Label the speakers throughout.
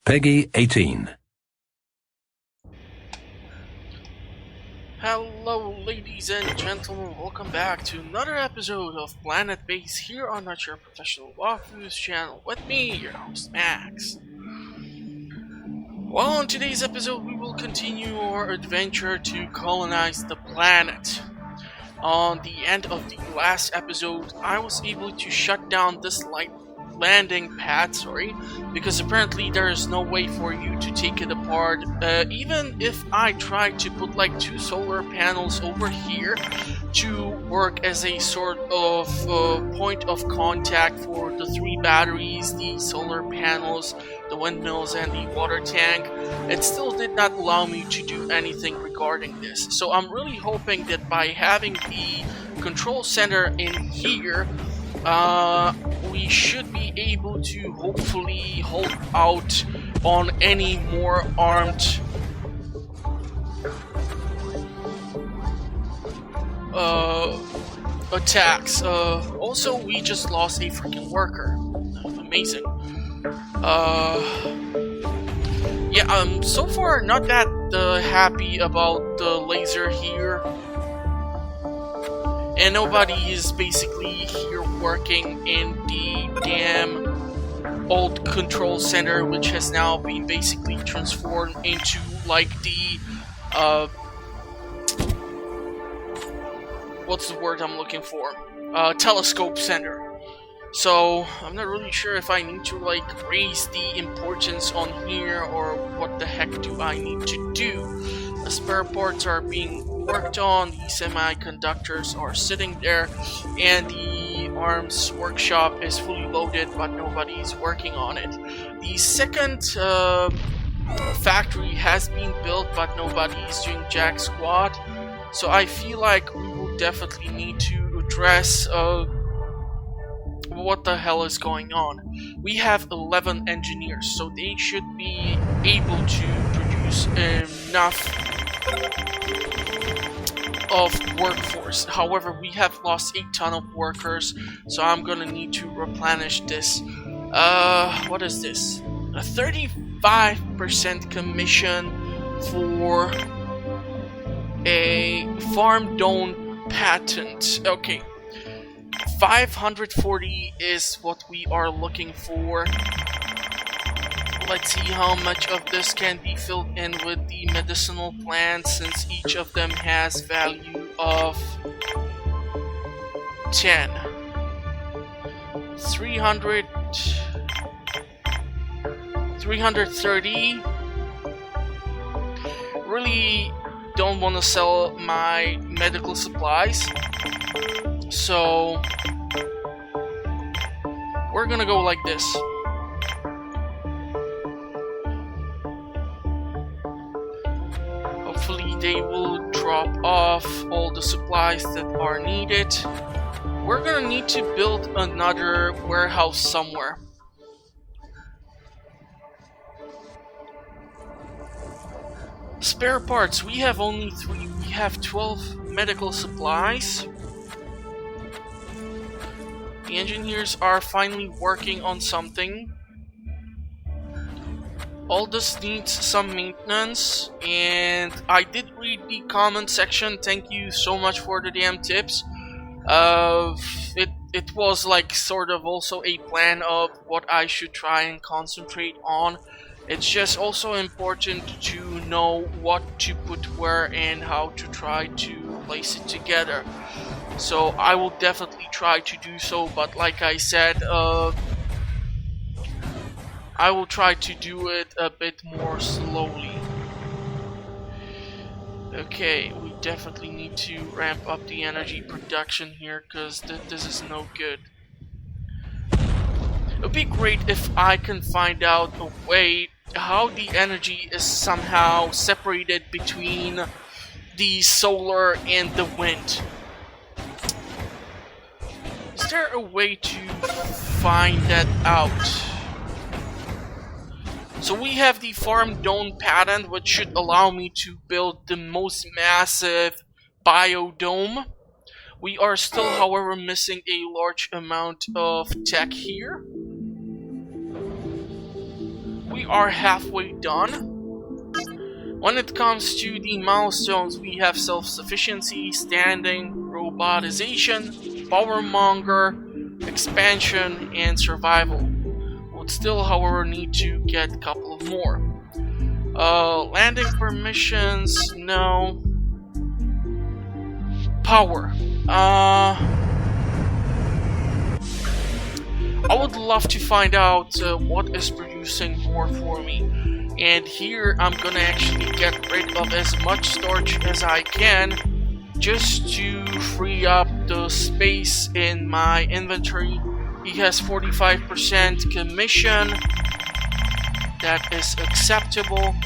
Speaker 1: Peggy 18.
Speaker 2: Hello ladies and gentlemen, welcome back to another episode of Planetbase here on Not Your Professional Walkthroughs channel with me, your host Max. Well, in today's episode we will continue our adventure to colonize the planet. On the end of the last episode, I was able to shut down this landing pad, because apparently there is no way for you to take it apart. Even if I tried to put like 2 solar panels over here to work as a sort of point of contact for the 3 batteries, the solar panels, the windmills, and the water tank, it still did not allow me to do anything regarding this. So I'm really hoping that by having the control center in here, we should be able to hopefully hold out on any more armed attacks. Also, we just lost a freaking worker. Amazing. Yeah, I'm so far not that happy about the laser here. And nobody is basically here working in the damn old control center, which has now been basically transformed into like the what's the word I'm looking for? Telescope center. So I'm not really sure if I need to like raise the importance on here or what the heck do I need to do. The spare parts are being worked on, the semiconductors are sitting there, and the arms workshop is fully loaded, but nobody is working on it. The second factory has been built, but nobody is doing jack squat. So I feel like we will definitely need to address what the hell is going on. We have 11 engineers, so they should be able to produce enough of workforce. However, we have lost a ton of workers, so I'm gonna need to replenish this. What is this? A 35% commission for a farm drone patent. Okay. 540 is what we are looking for. Let's see how much of this can be filled in with the medicinal plants, since each of them has value of 10. 330. Really don't want to sell my medical supplies, so we're gonna go like this. Hopefully they will drop off all the supplies that are needed. We're gonna need to build another warehouse somewhere. Spare parts, we have only 3. We have 12 medical supplies. The engineers are finally working on something. All this needs some maintenance, and I did read the comment section. Thank you so much for the damn tips. It was like sort of also a plan of what I should try and concentrate on. It's just also important to know what to put where and how to try to place it together. So I will definitely try to do so, but like I said, I will try to do it a bit more slowly. Okay, we definitely need to ramp up the energy production here, because this is no good. It would be great if I can find out a way how the energy is somehow separated between the solar and the wind. Is there a way to find that out? So we have the farm dome patent, which should allow me to build the most massive biodome. We are still, however, missing a large amount of tech here. We are halfway done. When it comes to the milestones, we have self-sufficiency, standing, robotization, powermonger, expansion, and survival. Would still, however, need to get a couple of more. Landing permissions, no. Power. I would love to find out what is producing more for me. And here I'm gonna actually get rid of as much storage as I can just to free up the space in my inventory. He has 45% commission. That is acceptable.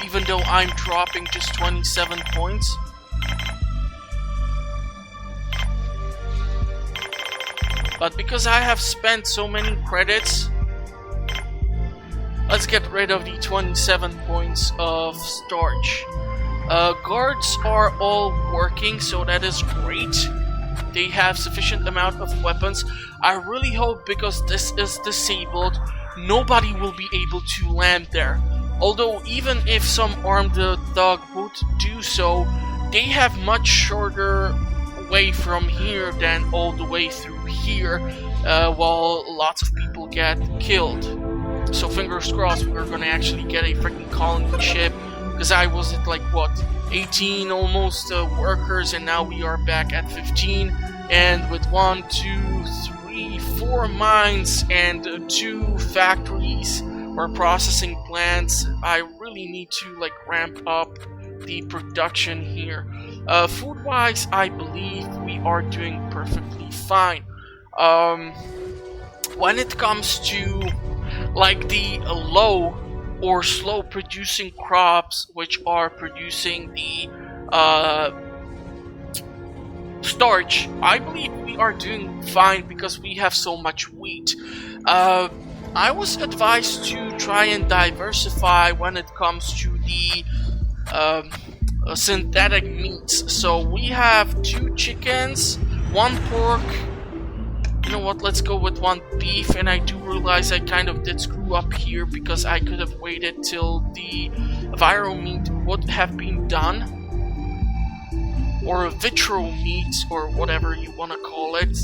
Speaker 2: Even though I'm dropping just 27 points. But because I have spent so many credits, let's get rid of the 27 points of storage. Guards are all working, so that is great. They have sufficient amount of weapons. I really hope, because this is disabled, nobody will be able to land there. Although even if some armed thug would do so, they have much shorter way from here than all the way through here, while lots of people get killed. So fingers crossed we're gonna actually get a freaking colony ship, because I was at like what, 18 almost workers, and now we are back at 15, and with 1, 2, 3, 4 mines and 2 factories or processing plants, I really need to like ramp up the production here. Food wise, I believe we are doing perfectly fine. When it comes to like the low or slow producing crops, which are producing the starch, I believe we are doing fine because we have so much wheat. I was advised to try and diversify when it comes to the synthetic meats. So we have 2 chickens, 1 pork. You know what, let's go with 1 beef, and I do realize I kind of did screw up here because I could have waited till the viro meat would have been done, or a vitro meat, or whatever you want to call it.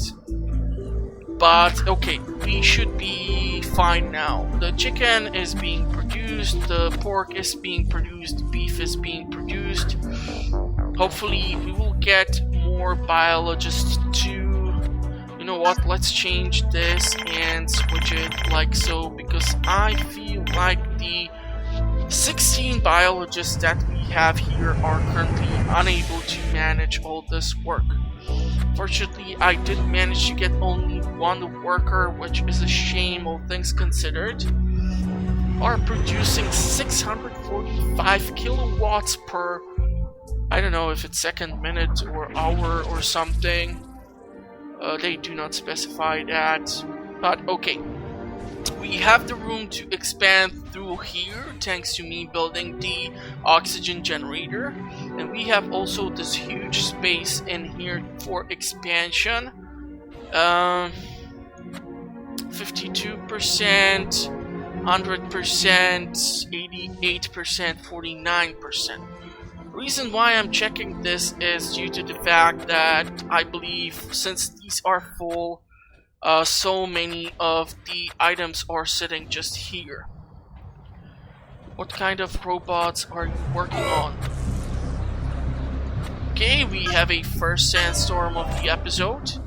Speaker 2: But okay, we should be fine now. The chicken is being produced, the pork is being produced, beef is being produced. Hopefully we will get more biologists too. You know what, let's change this and switch it like so, because I feel like the 16 biologists that we have here are currently unable to manage all this work. Fortunately, I did manage to get only 1 worker, which is a shame, all things considered. Are producing 645 kilowatts per, I don't know if it's second, minute, or hour or something. They do not specify that, but okay. We have the room to expand through here, thanks to me building the oxygen generator. And we have also this huge space in here for expansion. 52%, 100%, 88%, 49%. Reason why I'm checking this is due to the fact that I believe since these are full, so many of the items are sitting just here. What kind of robots are you working on? Okay, we have a first sandstorm of the episode.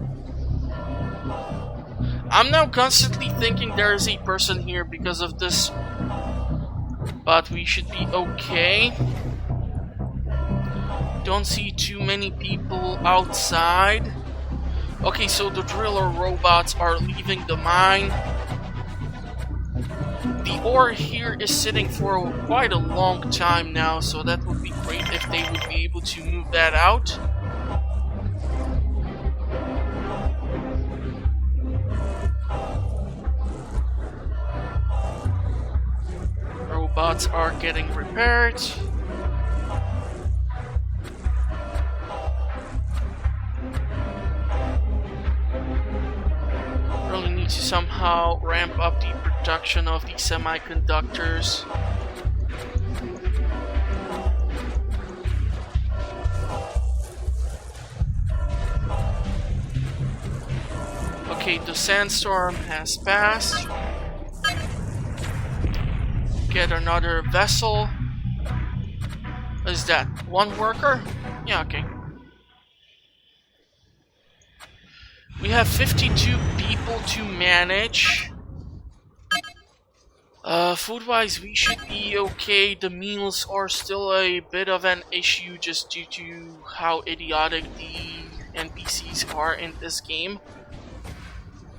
Speaker 2: I'm now constantly thinking there is a person here because of this, but we should be okay. Don't see too many people outside. Okay, so the driller robots are leaving the mine. The ore here is sitting for quite a long time now, so that would be great if they would be able to move that out. Robots are getting repaired. Really need to somehow ramp up the production of the the semiconductors. Okay, the sandstorm has passed. Get another vessel. Is that one worker? Yeah, okay. We have 52 people to manage. Food-wise, we should be okay. The meals are still a bit of an issue just due to how idiotic the NPCs are in this game.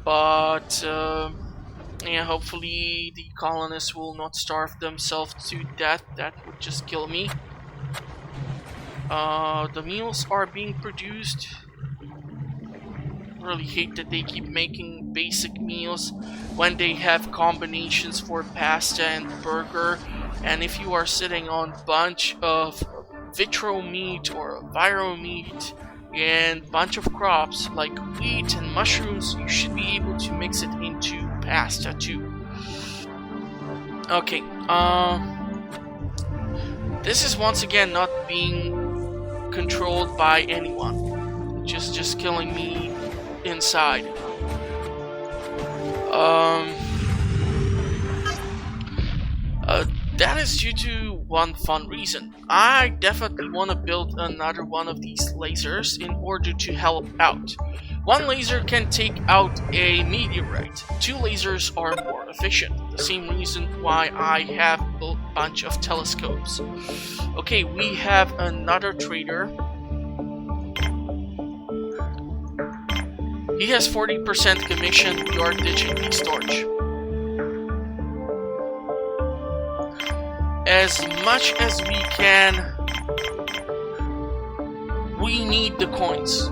Speaker 2: But, yeah, hopefully the colonists will not starve themselves to death. That would just kill me. The meals are being produced. Really hate that they keep making basic meals when they have combinations for pasta and burger, and if you are sitting on a bunch of vitro meat or viro meat and bunch of crops like wheat and mushrooms, you should be able to mix it into pasta too. Okay, this is once again not being controlled by anyone, just killing me inside. That is due to one fun reason. I definitely want to build another one of these lasers in order to help out. One laser can take out a meteorite. 2 lasers are more efficient. The same reason why I have a bunch of telescopes. Okay, we have another trader. He has 40% commission. We are ditching the storage. As much as we can, we need the coins.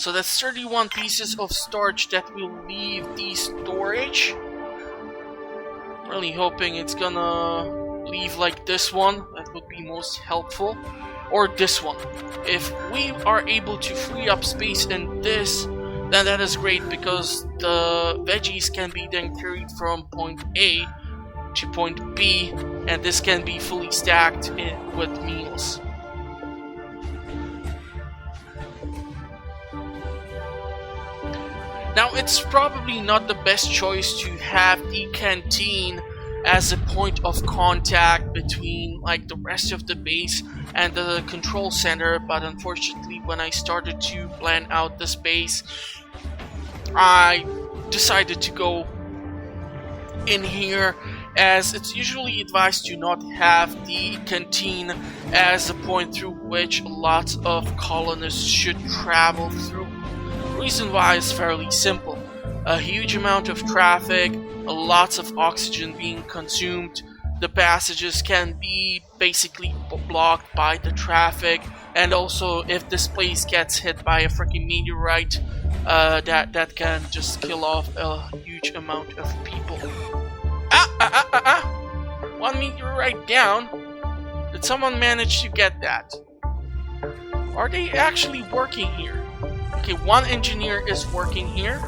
Speaker 2: So that's 31 pieces of storage that will leave the storage. Really hoping it's gonna leave like this one. That would be most helpful. Or this one. If we are able to free up space in this, then that is great, because the veggies can be then carried from point A to point B, and this can be fully stacked with meals. Now, it's probably not the best choice to have the canteen as a point of contact between like the rest of the base and the control center, but unfortunately when I started to plan out this base, I decided to go in here, as it's usually advised to not have the canteen as a point through which lots of colonists should travel through. The reason why is fairly simple. A huge amount of traffic, lots of oxygen being consumed, the passages can be basically blocked by the traffic, and also if this place gets hit by a freaking meteorite, that can just kill off a huge amount of people. One meteorite down. Did someone manage to get that? Are they actually working here? Okay, one engineer is working here.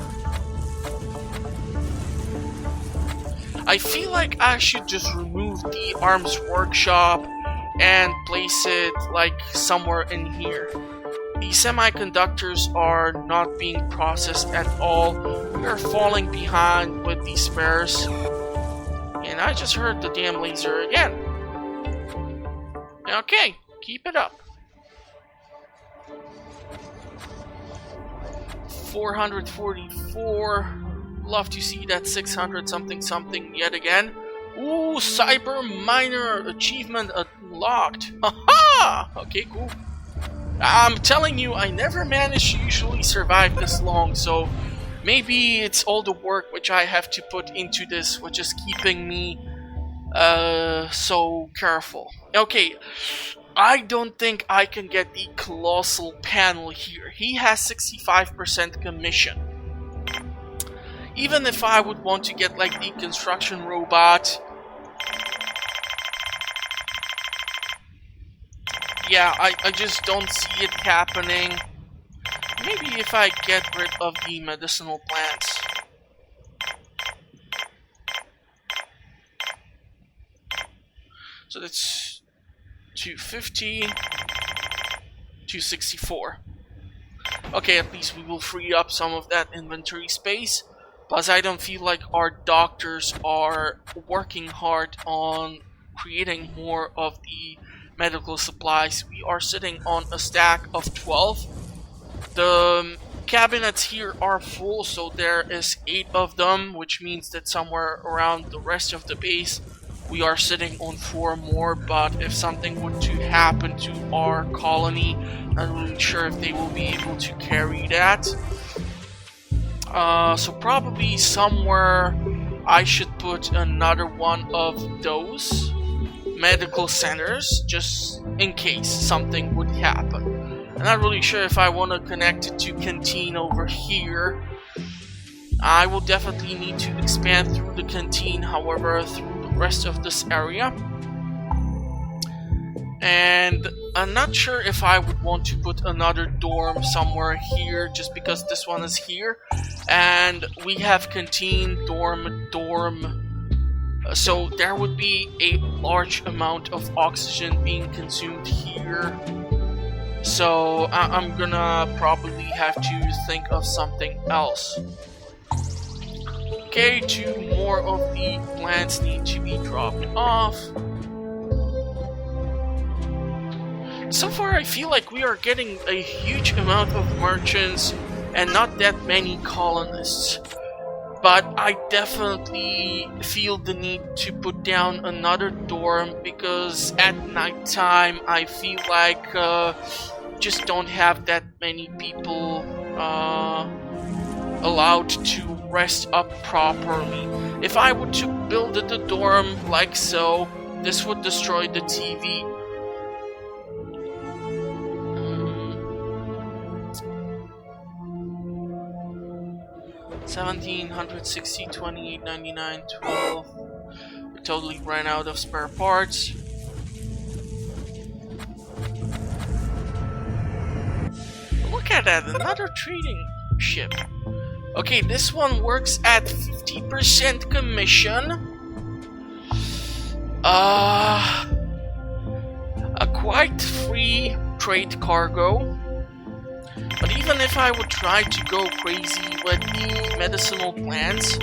Speaker 2: I feel like I should just remove the arms workshop and place it like somewhere in here. The semiconductors are not being processed at all. We are falling behind with the spares. And I just heard the damn laser again. Okay, keep it up. 444. Love to see that 600 something something yet again. Ooh, cyber miner achievement unlocked. Haha! Okay, cool. I'm telling you, I never manage to usually survive this long, so maybe it's all the work which I have to put into this, which is keeping me so careful. Okay, I don't think I can get the colossal panel here. He has 65% commission. Even if I would want to get like the construction robot, yeah, I just don't see it happening. Maybe if I get rid of the medicinal plants. So that's 250, 264. Okay, at least we will free up some of that inventory space. Plus, I don't feel like our doctors are working hard on creating more of the medical supplies. We are sitting on a stack of 12. The cabinets here are full, so there is 8 of them, which means that somewhere around the rest of the base we are sitting on 4 more. But if something were to happen to our colony, not really sure if they will be able to carry that. So probably somewhere I should put another one of those medical centers, just in case something would happen. I'm not really sure if I want to connect it to canteen over here. I will definitely need to expand through the canteen, however, through the rest of this area. And I'm not sure if I would want to put another dorm somewhere here, just because this one is here. And we have canteen, dorm. So there would be a large amount of oxygen being consumed here. So I'm gonna probably have to think of something else. Okay, 2 more of the plants need to be dropped off. So far I feel like we are getting a huge amount of merchants and not that many colonists. But I definitely feel the need to put down another dorm, because at nighttime I feel like just don't have that many people allowed to rest up properly. If I were to build the dorm like so, this would destroy the TV. 1760, 28, 99, 12. We totally ran out of spare parts. Look at that, another trading ship. Okay, this one works at 50% commission. A quite free trade cargo. But even if I would try to go crazy with the medicinal plants,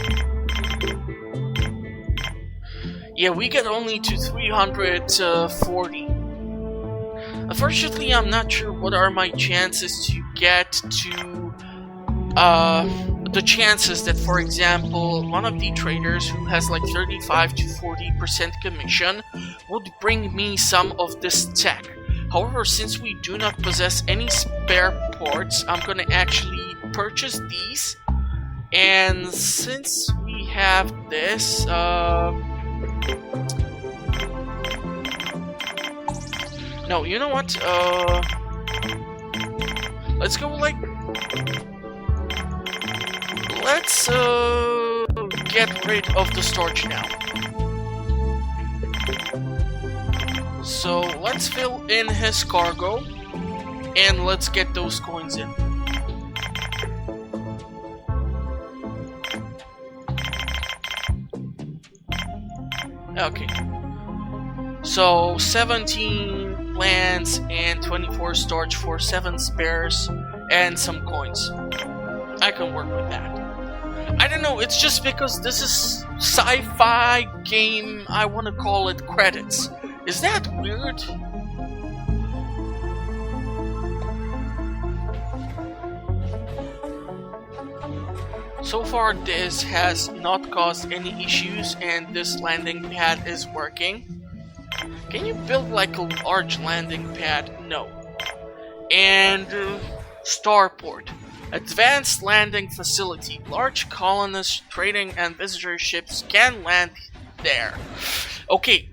Speaker 2: yeah, we get only to 340. Unfortunately, I'm not sure what are my chances to get to the chances that, for example, one of the traders who has like 35 to 40% commission would bring me some of this tech. However, since we do not possess any spare parts, I'm gonna actually purchase these. And since we have this, no, you know what? Let's go like, let's get rid of the storage now. So let's fill in his cargo and let's get those coins in. Okay. So 17 plants and 24 storage for 7 spares and some coins. I can work with that. I don't know, it's just because this is sci-fi game, I want to call it credits. Is that weird? So far this has not caused any issues and this landing pad is working. Can you build like a large landing pad? No. And starport. Advanced landing facility. Large colonists, trading and visitor ships can land there. Okay,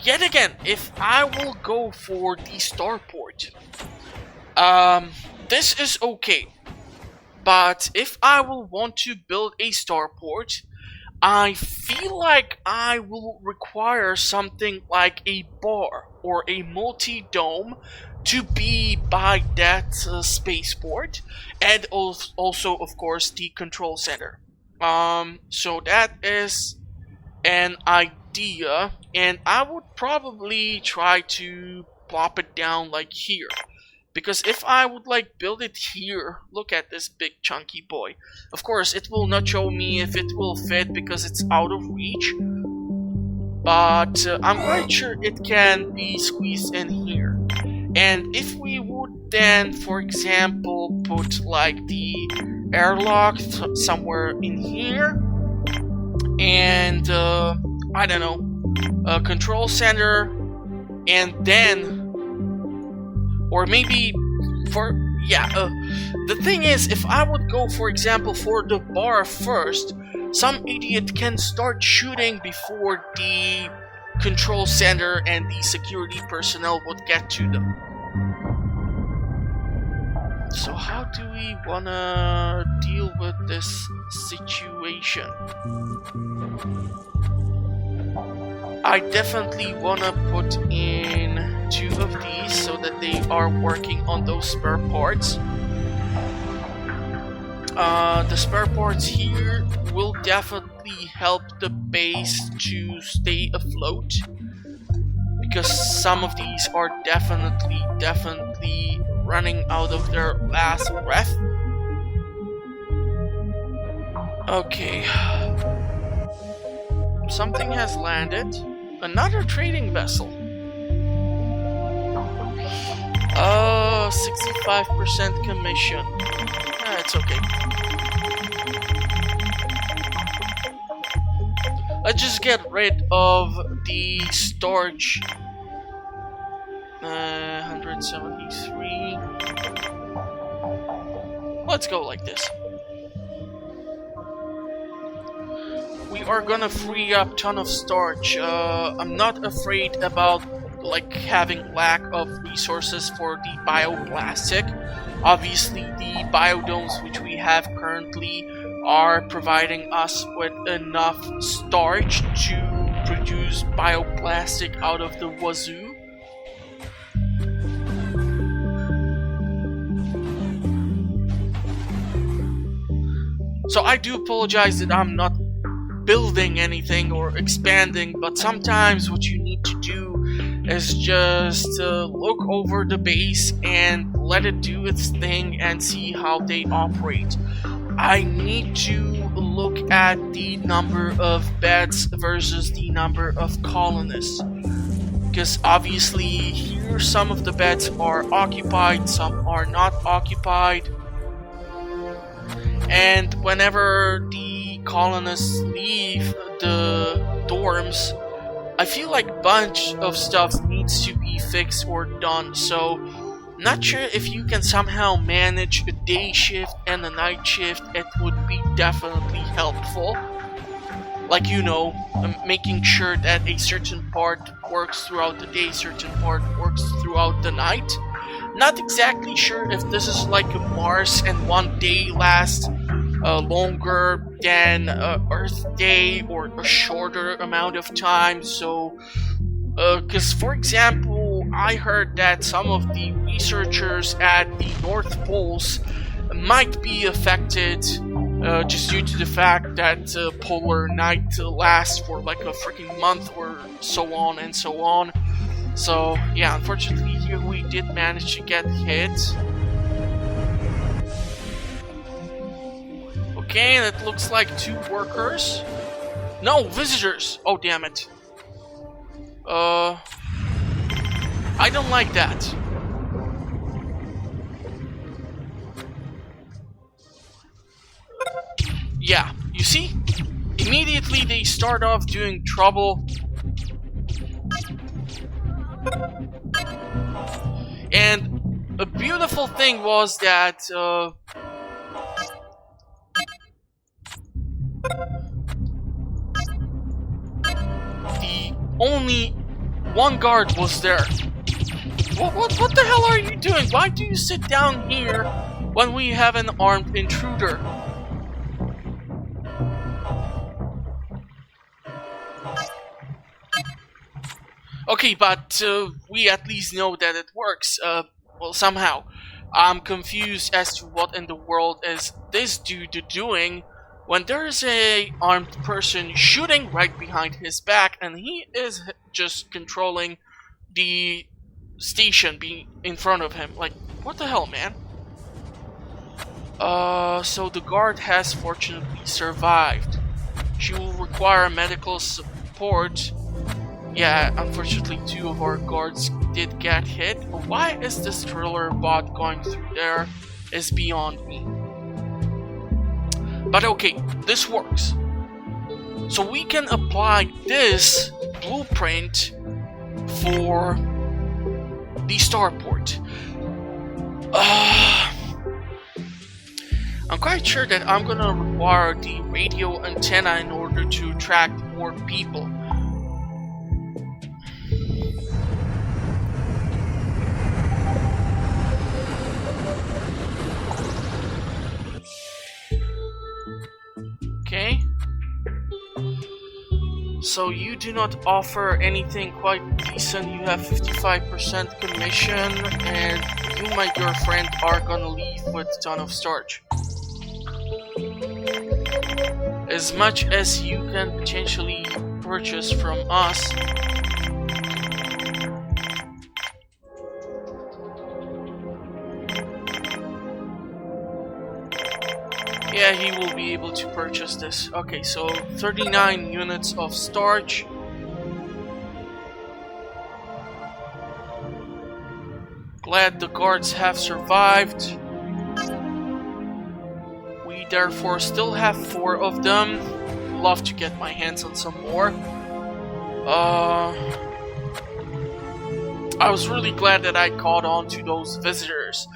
Speaker 2: yet again, if I will go for the starport, this is okay. But if I will want to build a starport, I feel like I will require something like a bar or a multi-dome to be by that spaceport, and also of course the control center. So that is an idea, and I would probably try to plop it down like here. Because if I would like build it here, look at this big chunky boy. Of course, it will not show me if it will fit because it's out of reach. But I'm quite sure it can be squeezed in here. And if we would then, for example, put like the airlock somewhere in here, and I don't know, a control center, and then, or maybe for, the thing is, if I would go, for example, for the bar first, some idiot can start shooting before the control center and the security personnel would get to them. So how do we wanna deal with this situation? I definitely wanna put in 2 of these so that they are working on those spare parts. The spare parts here will definitely help the base to stay afloat, because some of these are definitely running out of their last breath. Okay. Something has landed. Another trading vessel. 65% commission. It's okay. Let's just get rid of the storage. 173. Let's go like this. We are gonna free up ton of storage. I'm not afraid about like having lack of resources for the bioplastic. Obviously, the biodomes which we have currently are providing us with enough starch to produce bioplastic out of the wazoo. So I do apologize that I'm not building anything or expanding, but sometimes what you need to do is just look over the base and let it do its thing and see how they operate. I need to look at the number of beds versus the number of colonists, because obviously here some of the beds are occupied, some are not occupied, and whenever the colonists leave the dorms, I feel like a bunch of stuff needs to be fixed or done. So not sure if you can somehow manage a day shift and a night shift. It would be definitely helpful. Like, you know, making sure that a certain part works throughout the day, certain part works throughout the night. Not exactly sure if this is like a Mars and one day lasts longer than Earth day or a shorter amount of time. So, because for example, I heard that some of the researchers at the North Poles might be affected just due to the fact that polar night lasts for like a freaking month or so on and so on. So yeah, unfortunately here we did manage to get hit. Okay, and it looks like 2 workers. No, visitors! Oh, damn it. I don't like that. Yeah, you see? Immediately they start off doing trouble. And a beautiful thing was that the only one guard was there. What the hell are you doing? Why do you sit down here when we have an armed intruder? Okay, but we at least know that it works. Well, somehow. I'm confused as to what in the world is this dude doing when there's a armed person shooting right behind his back and he is just controlling the station being in front of him. Like, what the hell, man? So the guard has fortunately survived. She will require medical support. Yeah, unfortunately 2 of our guards did get hit. But why is this driller bot going through there is beyond me. But okay, this works. So we can apply this blueprint for the starport. I'm quite sure that I'm gonna require the radio antenna in order to attract more people. Okay. So you do not offer anything quite decent. You have 55% commission, and you, my girlfriend, are gonna leave with a ton of starch. As much as you can potentially purchase from us. Yeah, he will be able to purchase this. Okay, so 39 units of starch. Glad the guards have survived. We therefore still have 4 of them. Love to get my hands on some more. I was really glad that I caught on to those visitors.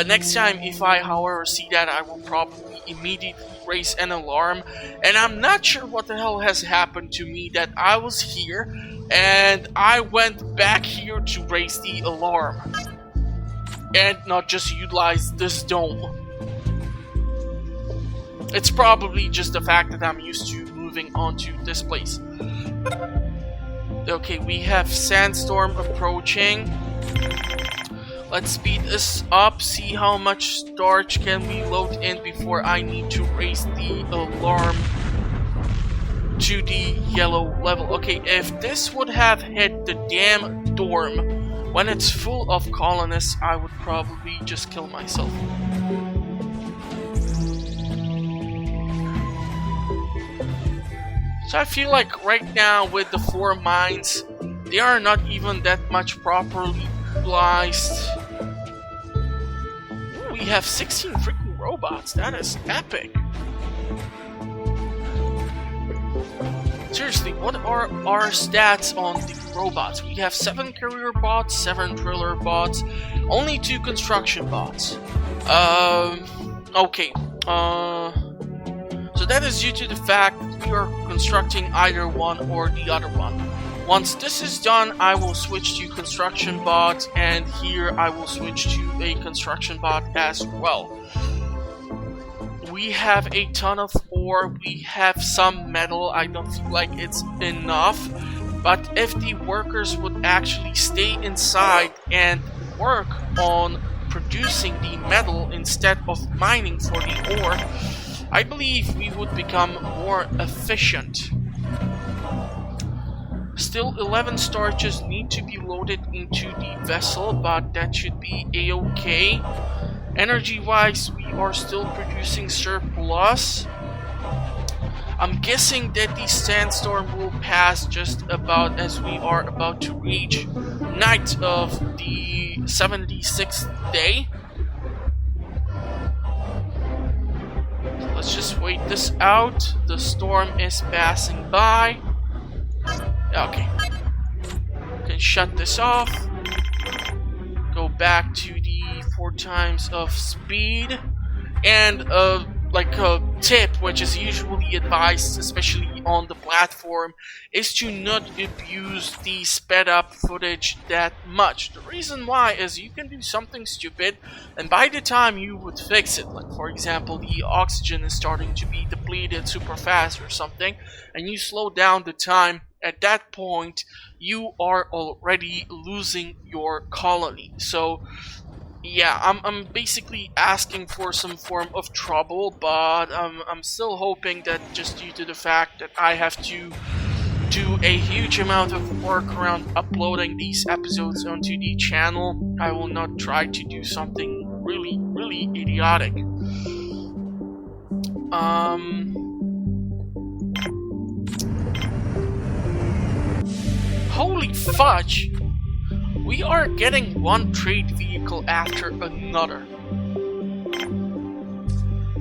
Speaker 2: Next time, if I however see that, I will probably immediately raise an alarm. And I'm not sure what the hell has happened to me that I was here and I went back here to raise the alarm. And not just utilize this dome. It's probably just the fact that I'm used to moving onto this place. Okay, we have Sandstorm approaching. Let's speed this up, see how much starch can we load in before I need to raise the alarm to the yellow level. Okay, if this would have hit the damn dorm when it's full of colonists, I would probably just kill myself. So I feel like right now with the 4 mines, they are not even that much properly utilized. We have 16 freaking robots, that is epic. Seriously, what are our stats on the robots? We have 7 carrier bots, 7 driller bots, only 2 construction bots. Okay. So that is due to the fact that we are constructing either one or the other one. Once this is done, I will switch to construction bot, and here I will switch to a construction bot as well. We have a ton of ore, we have some metal. I don't feel like it's enough, but if the workers would actually stay inside and work on producing the metal instead of mining for the ore, I believe we would become more efficient. Still, 11 starches need to be loaded into the vessel, but that should be a-okay. Energy-wise, we are still producing surplus. I'm guessing that the sandstorm will pass just about as we are about to reach night of the 76th day. Let's just wait this out. The storm is passing by. Okay. Can shut this off. Go back to the 4 times of speed. And like a tip, which is usually advised, especially on the platform, is to not abuse the sped up footage that much. The reason why is you can do something stupid, and by the time you would fix it, like for example the oxygen is starting to be depleted super fast or something, and you slow down the time, at that point you are already losing your colony. So yeah, I'm basically asking for some form of trouble, but I'm still hoping that just due to the fact that I have to do a huge amount of work around uploading these episodes onto the channel, I will not try to do something really idiotic. Holy fudge! We are getting one trade vehicle after another.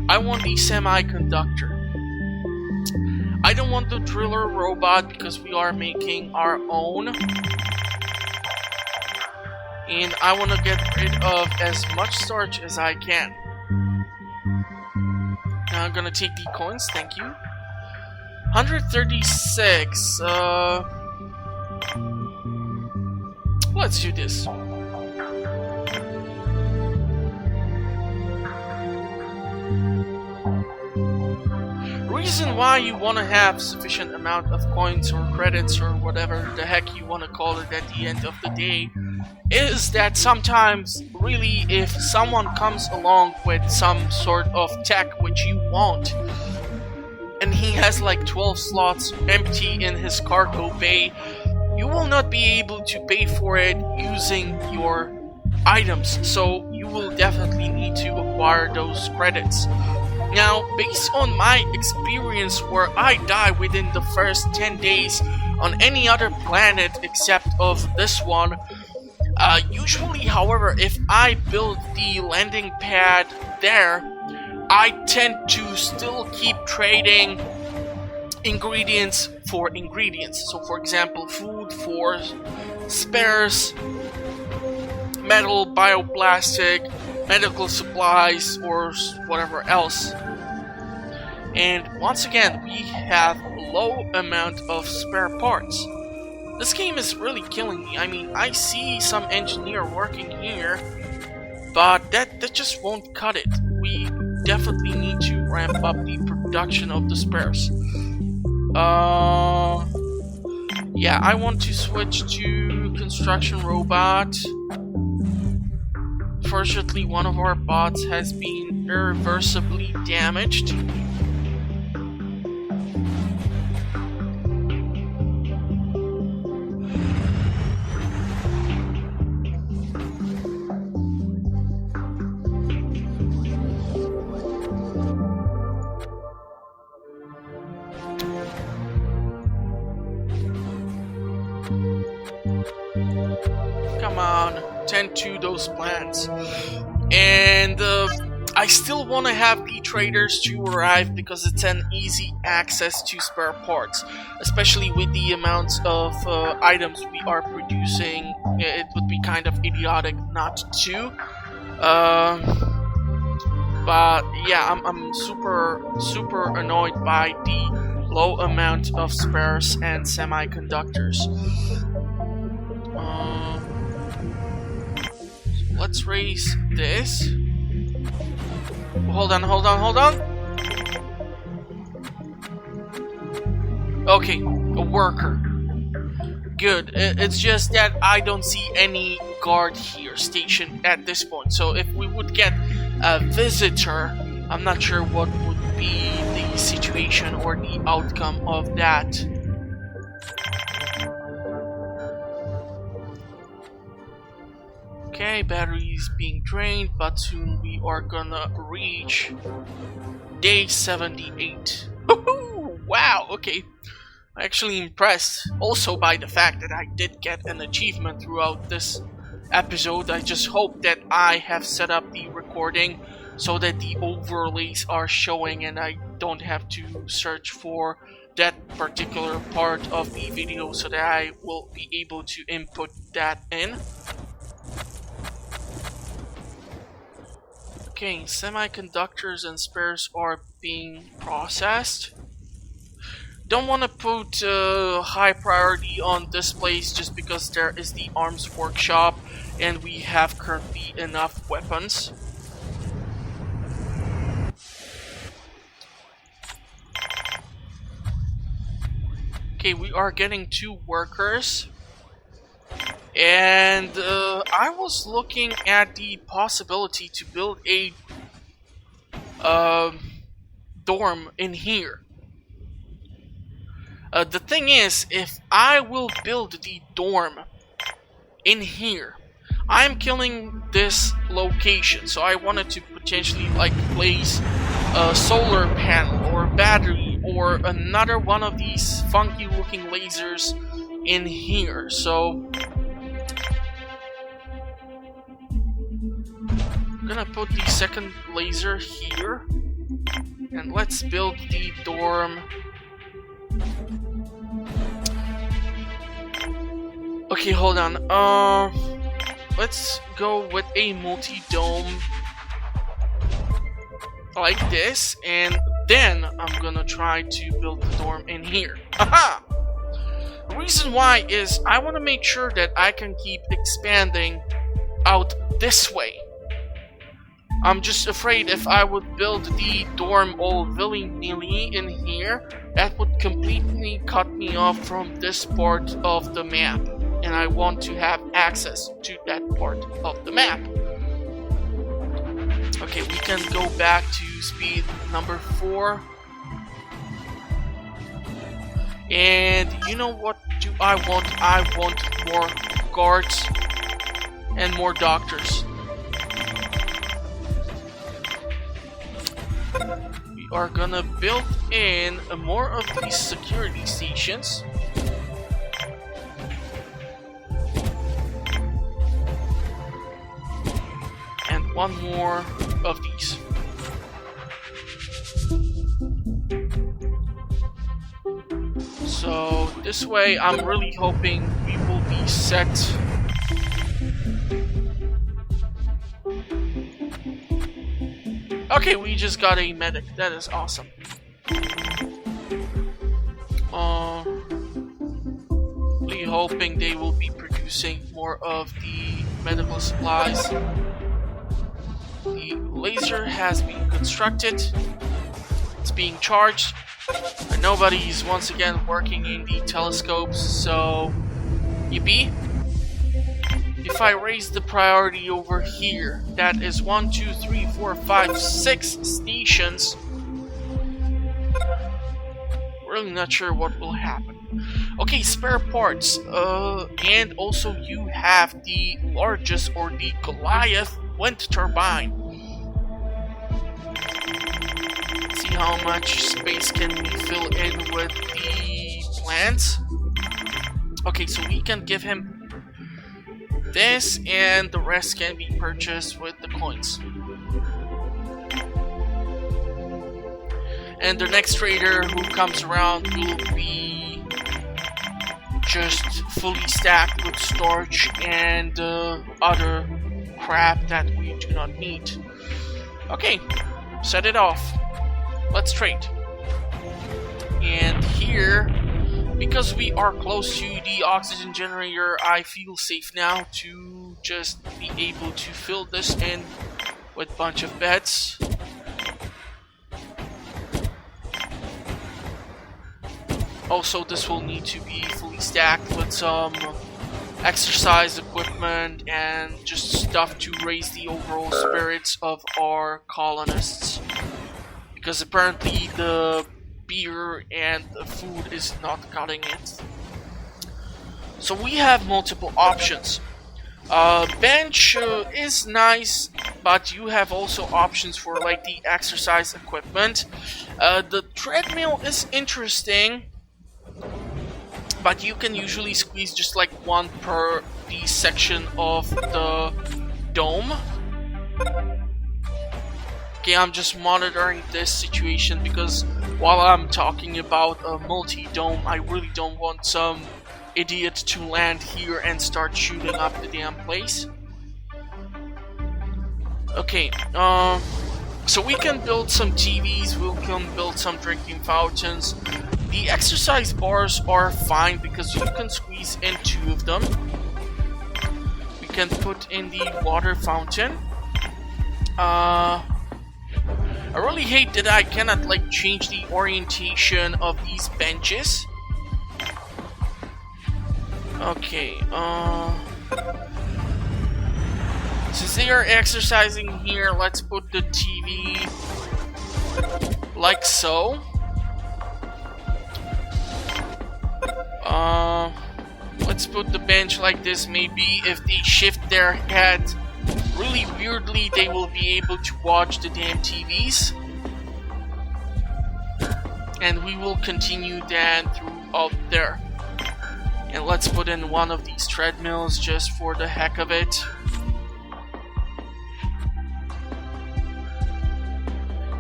Speaker 2: I want the semiconductor. I don't want the driller robot because we are making our own. And I want to get rid of as much storage as I can. Now I'm gonna take the coins, thank you. 136, let's do this. Reason why you want to have sufficient amount of coins or credits or whatever the heck you want to call it at the end of the day is that sometimes really if someone comes along with some sort of tech which you want and he has like 12 slots empty in his cargo bay, you will not be able to pay for it using your items, so you will definitely need to acquire those credits. Now, based on my experience where I die within the first 10 days on any other planet except of this one, usually, however, if I build the landing pad there, I tend to still keep trading ingredients for ingredients. So, for example, food for spares, metal, bioplastic, medical supplies, or whatever else. And once again, we have low amount of spare parts. This game is really killing me. I mean, I see some engineer working here, but that just won't cut it. We definitely need to ramp up the production of the spares. Yeah, I want to switch to construction robot. Fortunately, one of our bots has been irreversibly damaged. Come on, tend to those plans. And I still want to have the traders to arrive because it's an easy access to spare parts, especially with the amounts of items we are producing. It would be kind of idiotic not to. But yeah, I'm super annoyed by the low amount of spares and semiconductors. Let's raise this. Hold on. Okay, a worker. Good. It's just that I don't see any guard here stationed at this point. So if we would get a visitor, I'm not sure what would be the situation or the outcome of that. Okay, batteries being drained, but soon we are gonna reach day 78. Woohoo! Wow, okay. I'm actually impressed also by the fact that I did get an achievement throughout this episode. I just hope that I have set up the recording so that the overlays are showing and I don't have to search for that particular part of the video so that I will be able to input that in. Okay, semiconductors and spares are being processed. Don't want to put high priority on this place just because there is the arms workshop and we have currently enough weapons. Okay, we are getting 2 workers. And I was looking at the possibility to build a dorm in here. The thing is, if I will build the dorm in here, I'm killing this location, so I wanted to potentially like place a solar panel or battery or another one of these funky looking lasers in here. So I'm gonna put the second laser here, and let's build the dorm. Okay, hold on. Let's go with a multi-dome like this, and then I'm gonna try to build the dorm in here. Aha! The reason why is I want to make sure that I can keep expanding out this way. I'm just afraid if I would build the dorm all willy-nilly in here, that would completely cut me off from this part of the map. And I want to have access to that part of the map. Okay, we can go back to speed number 4. And you know what do I want? I want more guards and more doctors. We are gonna build in more of these security stations. And one more of these. So this way I'm really hoping we will be set. Okay, we just got a medic. That is awesome. Really hoping they will be producing more of the medical supplies. The laser has been constructed. It's being charged. And nobody is once again working in the telescopes, so yippee. If I raise the priority over here, that is 1, 2, 3, 4, 5, 6 stations. Really not sure what will happen. Okay, spare parts. And also you have the largest or the Goliath wind turbine. See how much space can we fill in with the plants. Okay, so we can give him this, and the rest can be purchased with the coins. And the next trader who comes around will be just fully stacked with storage and other crap that we do not need. Okay, set it off. Let's trade. And here, because we are close to the oxygen generator, I feel safe now to just be able to fill this in with a bunch of beds. Also, this will need to be fully stacked with some exercise equipment and just stuff to raise the overall spirits of our colonists. Because apparently the beer and the food is not cutting it. So we have multiple options. Bench is nice, but you have also options for like the exercise equipment. The treadmill is interesting, but you can usually squeeze just like one per the section of the dome. Okay, I'm just monitoring this situation because while I'm talking about a multi-dome, I really don't want some idiot to land here and start shooting up the damn place. Okay, so we can build some TVs, we can build some drinking fountains. The exercise bars are fine because you can squeeze in 2 of them. We can put in the water fountain. I really hate that I cannot like change the orientation of these benches. Okay, since they are exercising here, let's put the TV like so. Let's put the bench like this. Maybe if they shift their head really weirdly, they will be able to watch the damn TVs. And we will continue then throughout there. And let's put in one of these treadmills just for the heck of it.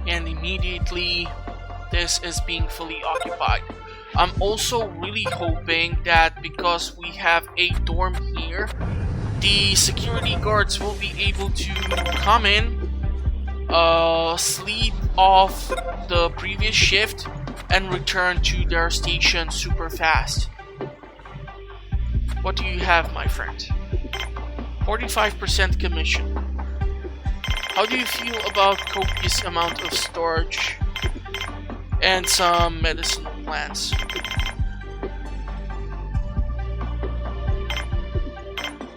Speaker 2: And immediately this is being fully occupied. I'm also really hoping that because we have a dorm here, the security guards will be able to come in, sleep off the previous shift, and return to their station super fast. What do you have, my friend? 45% commission. How do you feel about copious amount of storage and some medicinal plants?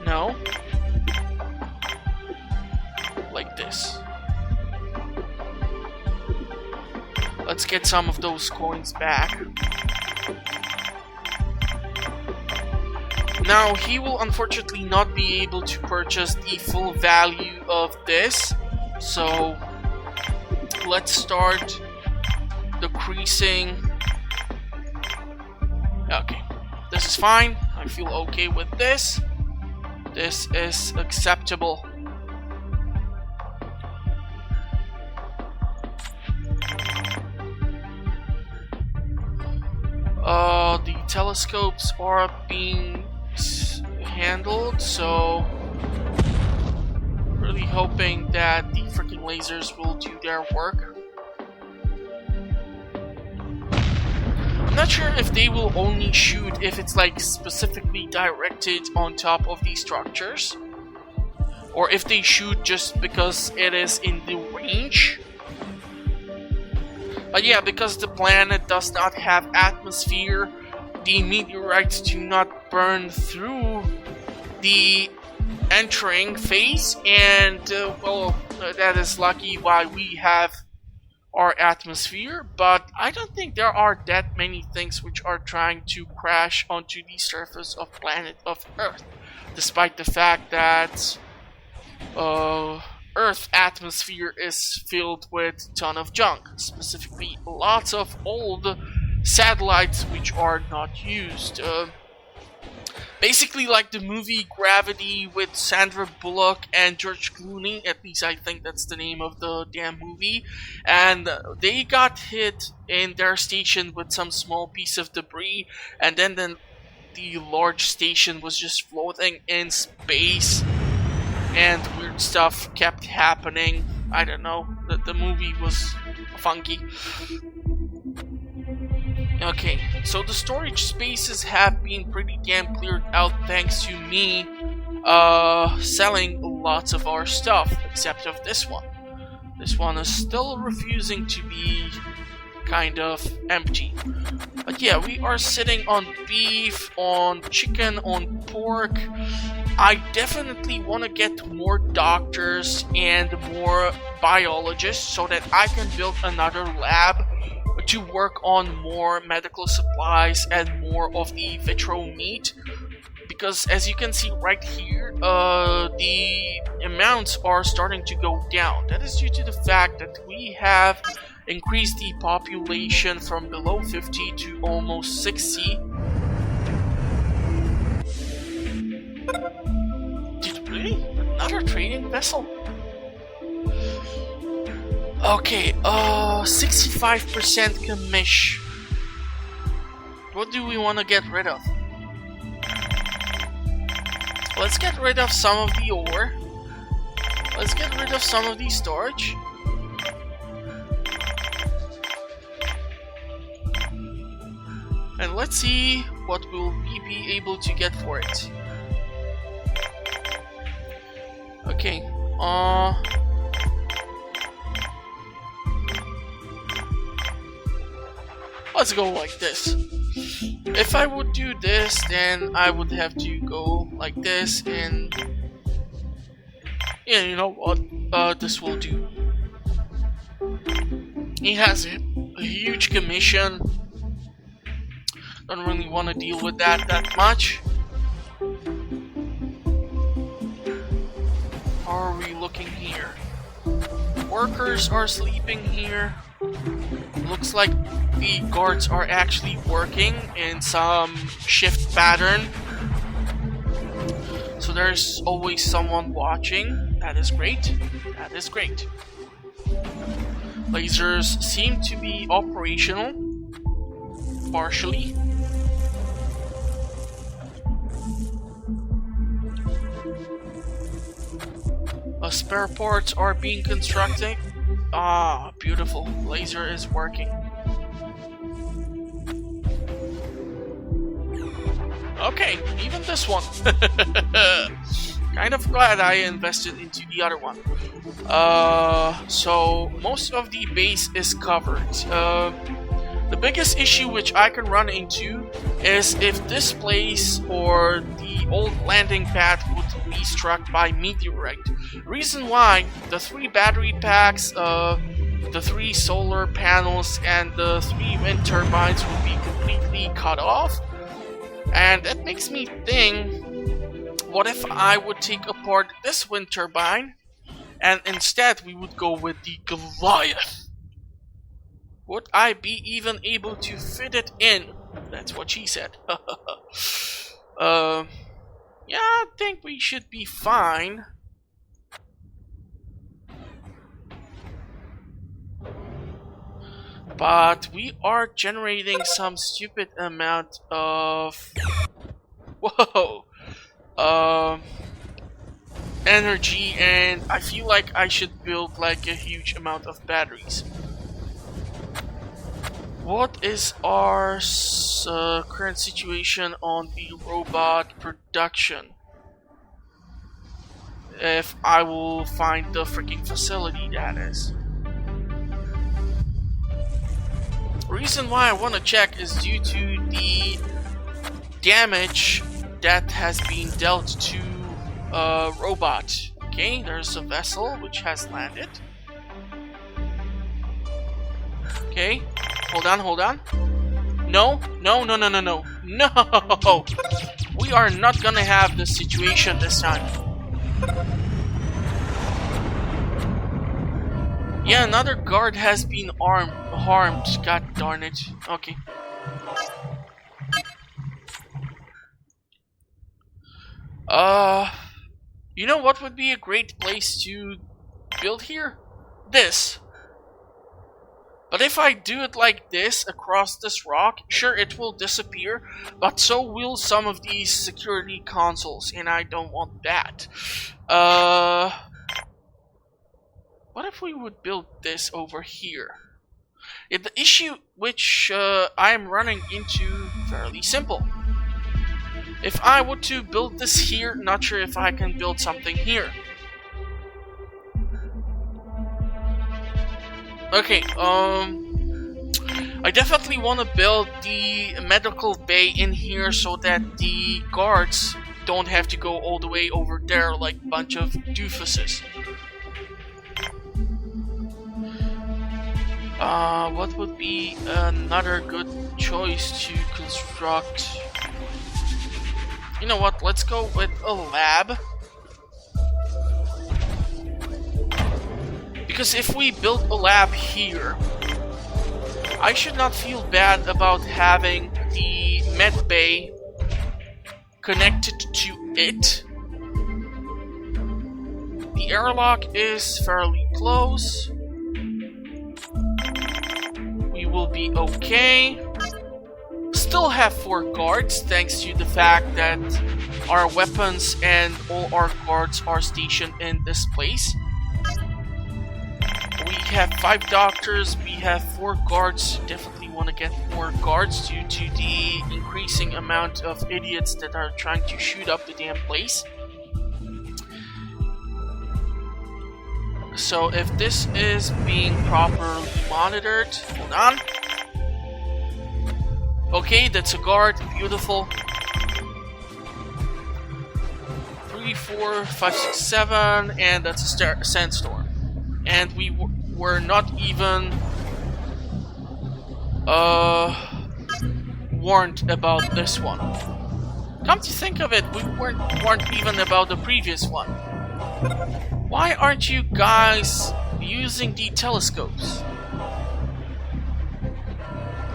Speaker 2: No? Like this. Let's get some of those coins back. Now, he will unfortunately not be able to purchase the full value of this, so let's start decreasing. Okay, this is fine. I feel okay with this. This is acceptable. The telescopes are being handled, so really hoping that the freaking lasers will do their work. I'm not sure if they will only shoot if it's like specifically directed on top of these structures, or if they shoot just because it is in the range. But yeah, because the planet does not have atmosphere, the meteorites do not burn through the entering phase, and well, that is lucky why we have our atmosphere. But I don't think there are that many things which are trying to crash onto the surface of planet of Earth, despite the fact that Earth atmosphere is filled with a ton of junk, specifically lots of old satellites which are not used. Basically like the movie Gravity with Sandra Bullock and George Clooney, at least I think that's the name of the damn movie, and they got hit in their station with some small piece of debris, and then the large station was just floating in space, and weird stuff kept happening. I don't know, the movie was funky. Okay, so the storage spaces have been pretty damn cleared out thanks to me selling lots of our stuff, except of this one. This one is still refusing to be kind of empty. But yeah, we are sitting on beef, on chicken, on pork. I definitely want to get more doctors and more biologists so that I can build another lab to work on more medical supplies and more of the vitro meat, because as you can see right here, the amounts are starting to go down. That is due to the fact that we have increased the population from below 50 to almost 60. Really? Another trading vessel? Okay, 65% commish. What do we want to get rid of? Let's get rid of some of the ore. Let's get rid of some of the storage. And let's see what will we be able to get for it. Okay, let's go like this. If I would do this, then I would have to go like this, and yeah, you know what? This will do. He has a huge commission. Don't really want to deal with that much. How are we looking here? Workers are sleeping here. Looks like the guards are actually working in some shift pattern. So there's always someone watching. That is great. That is great. Lasers seem to be operational. Partially. Spare parts are being constructed. Ah, beautiful. Laser is working. Okay, even this one. Kind of glad I invested into the other one. So most of the base is covered. The biggest issue which I can run into is if this place or the old landing pad would be struck by meteorite. Reason why the 3 battery packs, the 3 solar panels, and the 3 wind turbines would be completely cut off. And that makes me think, what if I would take apart this wind turbine and instead we would go with the Goliath? Would I be even able to fit it in? That's what she said. Yeah, I think we should be fine. But we are generating some stupid amount of energy, and I feel like I should build like a huge amount of batteries. What is our current situation on the robot production? If I will find the freaking facility, that is. Reason why I want to check is due to the damage that has been dealt to a robot. Okay, there's a vessel which has landed. Okay, hold on. No. No! We are not gonna have this situation this time. Yeah, another guard has been harmed. God darn it. Okay. You know what would be a great place to build here? This. But if I do it like this across this rock, sure, it will disappear, but so will some of these security consoles, and I don't want that. What if we would build this over here? Yeah, the issue which I am running into fairly simple. If I were to build this here, not sure if I can build something here. Okay, I definitely want to build the medical bay in here so that the guards don't have to go all the way over there like a bunch of doofuses. What would be another good choice to construct? You know what, let's go with a lab. Because if we build a lab here, I should not feel bad about having the med bay connected to it. The airlock is fairly close. We will be okay. Still have 4 guards thanks to the fact that our weapons and all our guards are stationed in this place. We have 5 doctors, we have 4 guards. Definitely want to get more guards due to the increasing amount of idiots that are trying to shoot up the damn place. So if this is being properly monitored, hold on. Okay, that's a guard. Beautiful. 3, 4, 5, 6, 7, and that's a sandstorm. And we were not even warned about this one. Come to think of it, we weren't warned even about the previous one. Why aren't you guys using the telescopes?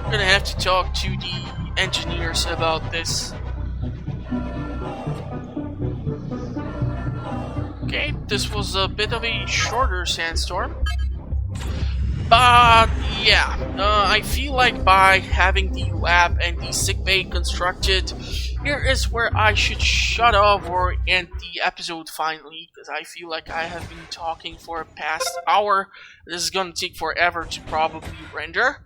Speaker 2: I'm gonna have to talk to the engineers about this. Okay, this was a bit of a shorter sandstorm. But yeah, I feel like by having the lab and the sickbay constructed, here is where I should shut off or end the episode finally, because I feel like I have been talking for a past hour. This is gonna take forever to probably render.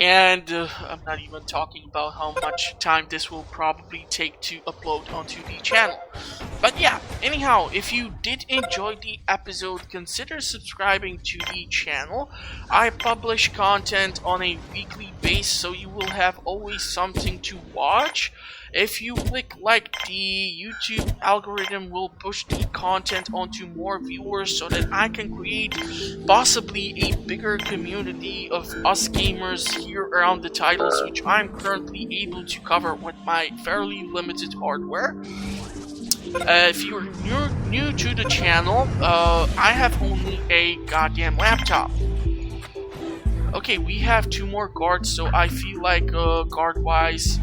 Speaker 2: And I'm not even talking about how much time this will probably take to upload onto the channel. But yeah, anyhow, if you did enjoy the episode, consider subscribing to the channel. I publish content on a weekly basis, so you will have always something to watch. If you click like, the YouTube algorithm will push the content onto more viewers so that I can create possibly a bigger community of us gamers here around the titles, which I'm currently able to cover with my fairly limited hardware. If you're new to the channel, I have only a goddamn laptop. Okay, we have 2 more guards, so I feel like guard-wise,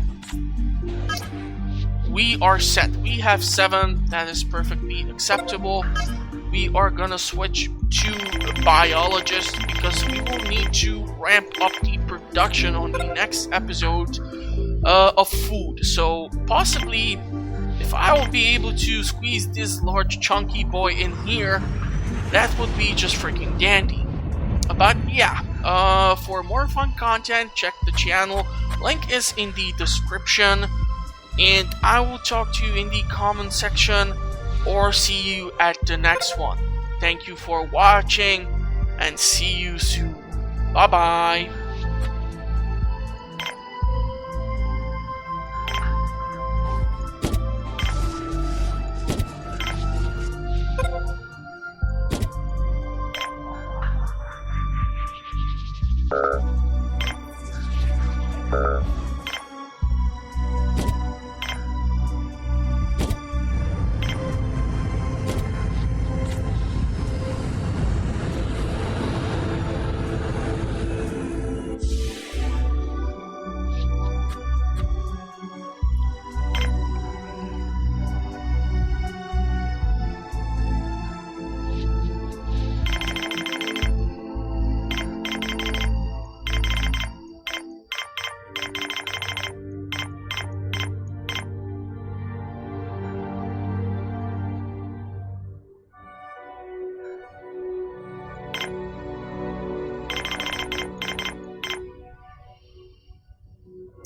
Speaker 2: we are set. We have 7, that is perfectly acceptable. We are gonna switch to biologists because we will need to ramp up the production on the next episode of food. So possibly, if I will be able to squeeze this large chunky boy in here, that would be just freaking dandy. But yeah, for more fun content, check the channel. Link is in the description. And I will talk to you in the comment section or see you at the next one. Thank you for watching and see you soon. Bye bye.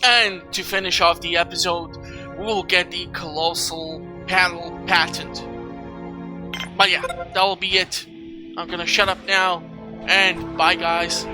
Speaker 2: And to finish off the episode, we will get the colossal panel patent. But yeah, that will be it. I'm gonna shut up now, and bye guys.